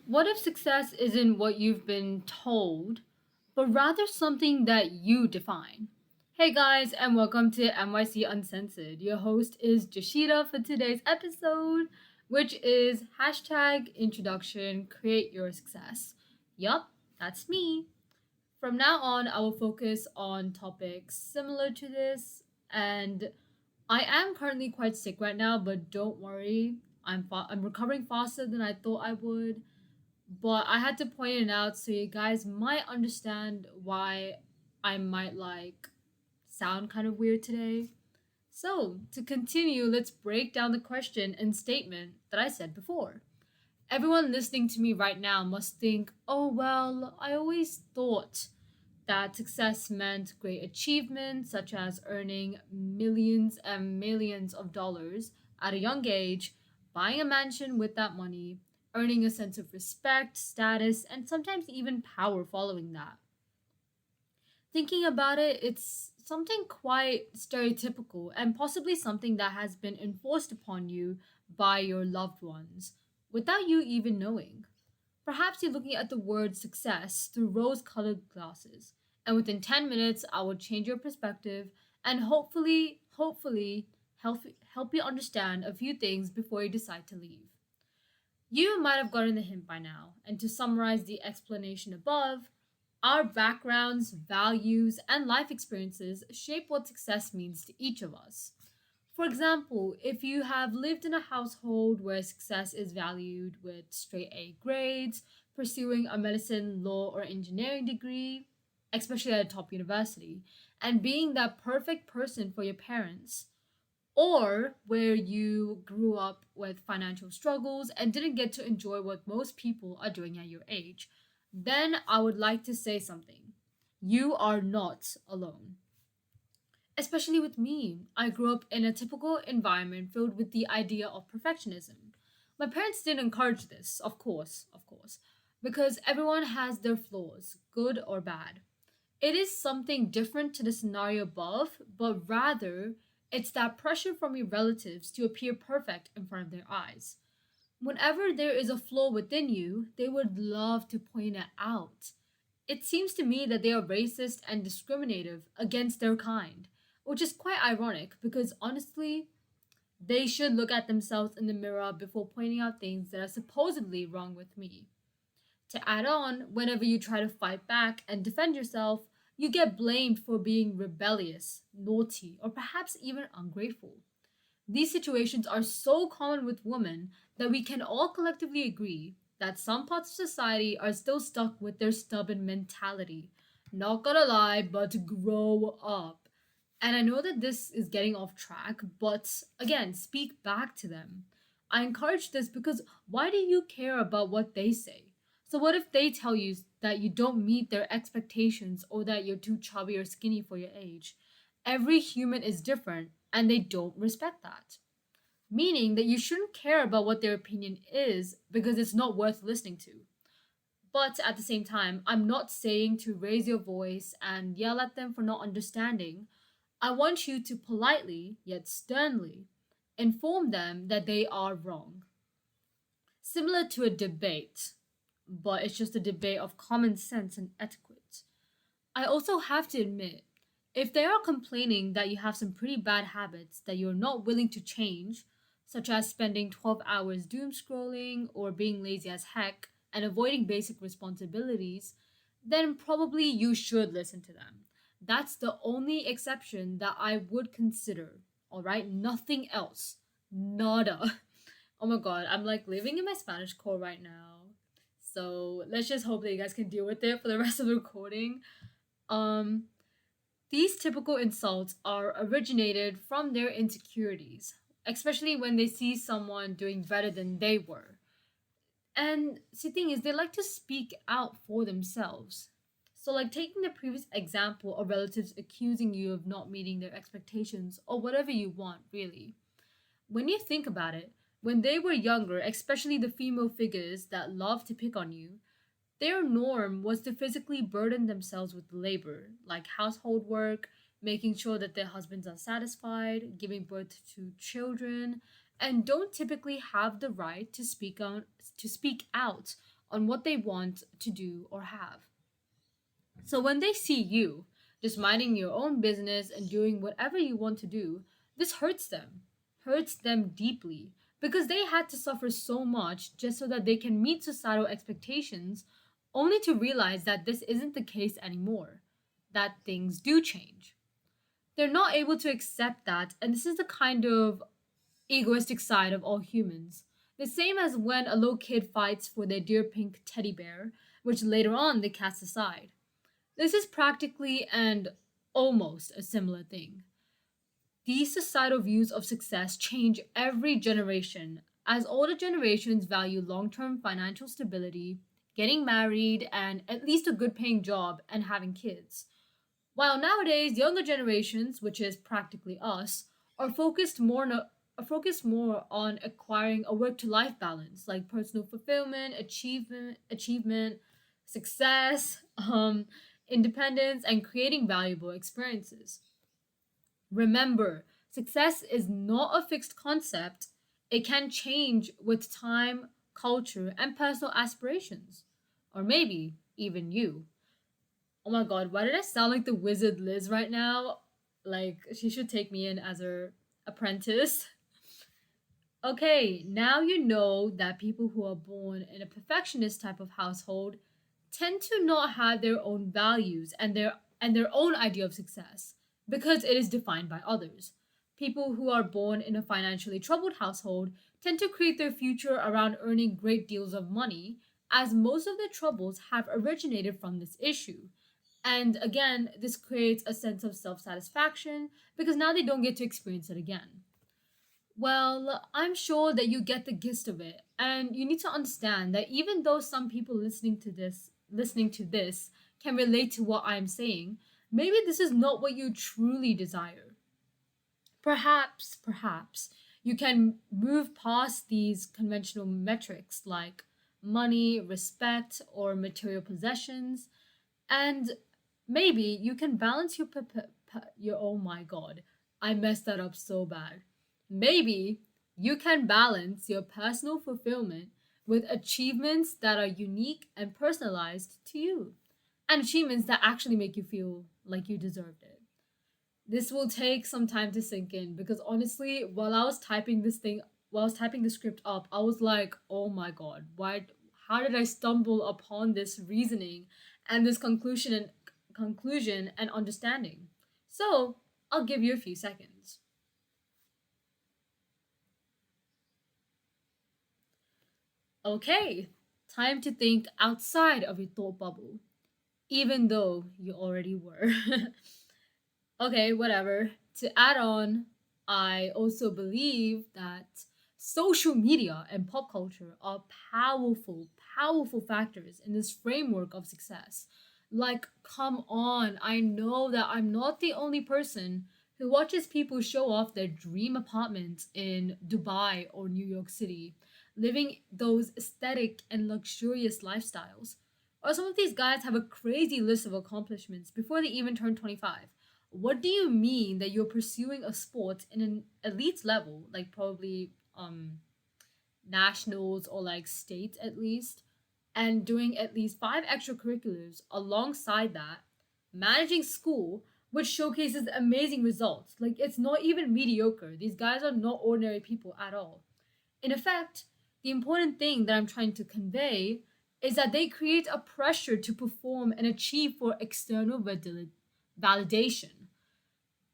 What if success isn't what you've been told, but rather something that you define? Hey guys, and welcome to NYC Uncensored. Your host is Joshita for today's episode, which is hashtag introduction create your success. Yup, that's me. From now on, I will focus on topics similar to this, and I am currently quite sick right now, but don't worry, I'm recovering faster than I thought I would, but I had to point it out so you guys might understand why I might sound kind of weird today. So, to continue, let's break down the question and statement that I said before. Everyone listening to me right now must think, oh, well, I always thought that success meant great achievements such as earning millions and millions of dollars at a young age, buying a mansion with that money, earning a sense of respect, status, and sometimes even power following that. Thinking about it, it's something quite stereotypical and possibly something that has been enforced upon you by your loved ones without you even knowing. Perhaps you're looking at the word success through rose colored glasses, and within 10 minutes, I will change your perspective and hopefully help you understand a few things before you decide to leave. You might have gotten the hint by now, and to summarize the explanation above, our backgrounds, values, and life experiences shape what success means to each of us. For example, if you have lived in a household where success is valued with straight A grades, pursuing a medicine, law, or engineering degree, especially at a top university, and being that perfect person for your parents, or where you grew up with financial struggles and didn't get to enjoy what most people are doing at your age, then I would like to say something. You are not alone. Especially with me, I grew up in a typical environment filled with the idea of perfectionism. My parents didn't encourage this, of course, because everyone has their flaws, good or bad. It is something different to the scenario above, but rather, it's that pressure from your relatives to appear perfect in front of their eyes. Whenever there is a flaw within you, they would love to point it out. It seems to me that they are racist and discriminative against their kind, which is quite ironic because honestly, they should look at themselves in the mirror before pointing out things that are supposedly wrong with me. To add on, whenever you try to fight back and defend yourself, you get blamed for being rebellious, naughty, or perhaps even ungrateful. These situations are so common with women that we can all collectively agree that some parts of society are still stuck with their stubborn mentality. Not gonna lie, but grow up. And I know that this is getting off track, but again, speak back to them. I encourage this because why do you care about what they say? So, what if they tell you that you don't meet their expectations or that you're too chubby or skinny for your age? Every human is different and they don't respect that. Meaning that you shouldn't care about what their opinion is because it's not worth listening to. But at the same time, I'm not saying to raise your voice and yell at them for not understanding. I want you to politely, yet sternly, inform them that they are wrong. Similar to a debate, but it's just a debate of common sense and etiquette. I also have to admit, if they are complaining that you have some pretty bad habits that you're not willing to change, such as spending 12 hours doom scrolling or being lazy as heck and avoiding basic responsibilities, then probably you should listen to them. That's the only exception that I would consider, alright? Nothing else. Nada. Oh my god, I'm like living in my Spanish core right now. So let's just hope that you guys can deal with it for the rest of the recording. Um, these typical insults are originated from their insecurities, especially when they see someone doing better than they were. And the thing is, they like to speak out for themselves. So, like taking the previous example of relatives accusing you of not meeting their expectations or whatever you want, really. When you think about it, when they were younger, especially the female figures that love to pick on you, their norm was to physically burden themselves with labor, like household work, making sure that their husbands are satisfied, giving birth to children, and don't typically have the right to speak out on what they want to do or have. So when they see you just minding your own business and doing whatever you want to do, this hurts them deeply because they had to suffer so much just so that they can meet societal expectations, only to realize that this isn't the case anymore, that things do change. They're not able to accept that, and this is the kind of egoistic side of all humans. The same as when a little kid fights for their dear pink teddy bear, which later on they cast aside. This is practically and almost a similar thing. These societal views of success change every generation, as older generations value long term financial stability, getting married, and at least a good paying job and having kids. While nowadays, younger generations, which is practically us, are focused more on acquiring a work to life balance, like personal fulfillment, achievement, success, independence, and creating valuable experiences. Remember, success is not a fixed concept. It can change with time, culture, and personal aspirations. Or maybe even you. Oh my god, why did I sound like the wizard Liz right now? Like, she should take me in as her apprentice. Okay, now you know that people who are born in a perfectionist type of household tend to not have their own values and their own idea of success because it is defined by others. People who are born in a financially troubled household tend to create their future around earning great deals of money, as most of their troubles have originated from this issue. And again, this creates a sense of self satisfaction because now they don't get to experience it again. Well, I'm sure that you get the gist of it, and you need to understand that even though some people listening to this can relate to what I'm saying, maybe this is not what you truly desire. Perhaps you can move past these conventional metrics like money, respect, or material possessions, and maybe you can balance your oh my god, I messed that up so bad. Maybe you can balance your personal fulfillment with achievements that are unique and personalized to you, and achievements that actually make you feel like you deserved it. This will take some time to sink in because honestly, while I was typing the script up, I was like, "Oh my god, why how did I stumble upon this reasoning and this conclusion and understanding?" So, I'll give you a few seconds. Okay, time to think outside of your thought bubble, even though you already were. Okay, whatever. To add on, I also believe that social media and pop culture are powerful factors in this framework of success. Like, come on, I know that I'm not the only person who watches people show off their dream apartments in Dubai or New York City, living those aesthetic and luxurious lifestyles. Or some of these guys have a crazy list of accomplishments before they even turn 25. What do you mean that you're pursuing a sport in an elite level, like probably nationals or like state at least, and doing at least five extracurriculars alongside that, managing school, which showcases amazing results? Like, it's not even mediocre. These guys are not ordinary people at all. In effect, the important thing that I'm trying to convey is that they create a pressure to perform and achieve for external validation.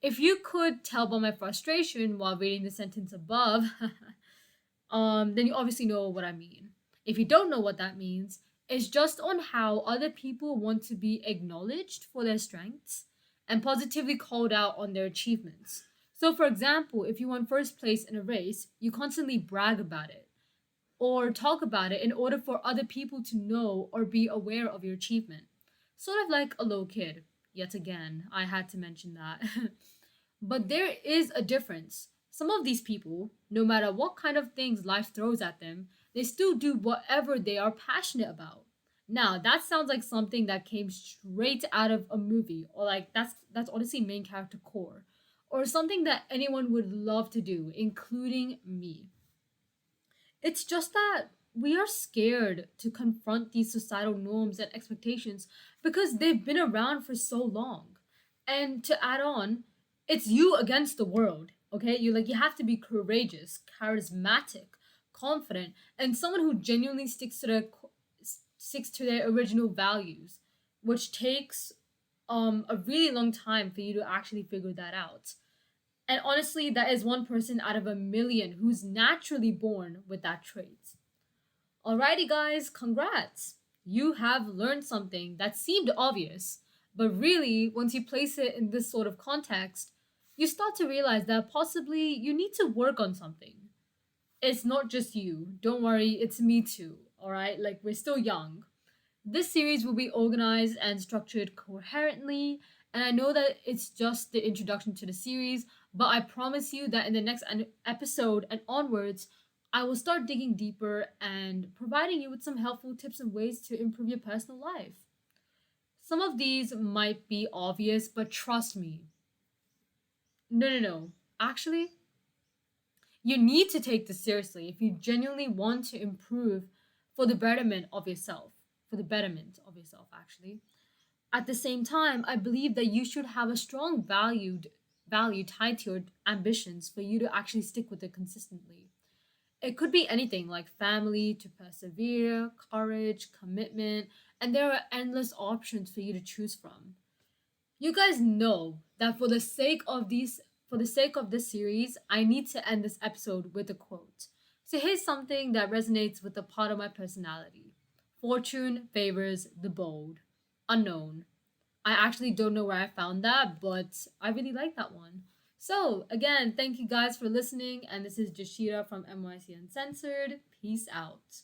If you could tell by my frustration while reading the sentence above, then you obviously know what I mean. If you don't know what that means, it's just on how other people want to be acknowledged for their strengths and positively called out on their achievements. So, for example, if you won first place in a race, you constantly brag about it or talk about it in order for other people to know or be aware of your achievement. Sort of like a little kid. Yet again, I had to mention that. But there is a difference. Some of these people, no matter what kind of things life throws at them, they still do whatever they are passionate about. Now, that sounds like something that came straight out of a movie, or like that's honestly main character core, or something that anyone would love to do, including me. It's just that we are scared to confront these societal norms and expectations because they've been around for so long. And to add on, it's you against the world, okay? You have to be courageous, charismatic, confident, and someone who genuinely sticks to their original values, which takes a really long time for you to actually figure that out. And honestly, that is one person out of a million who's naturally born with that trait. Alrighty, guys, congrats! You have learned something that seemed obvious, but really, once you place it in this sort of context, you start to realize that possibly you need to work on something. It's not just you. Don't worry, it's me too. Alright? Like, we're still young. This series will be organized and structured coherently, and I know that it's just the introduction to the series, but I promise you that in the next episode and onwards, I will start digging deeper and providing you with some helpful tips and ways to improve your personal life. Some of these might be obvious, but trust me. No, no, no. Actually, you need to take this seriously if you genuinely want to improve for the betterment of yourself. For the betterment of yourself, actually. At the same time, I believe that you should have a strong value tied to your ambitions for you to actually stick with it consistently. It could be anything like family, to persevere, courage, commitment, and there are endless options for you to choose from. You guys know that for the sake of this series, I need to end this episode with a quote. So here's something that resonates with a part of my personality. Fortune favors the bold. Unknown. I actually don't know where I found that, but I really like that one. So, again, thank you guys for listening, and this is Joshita from MYC Uncensored. Peace out.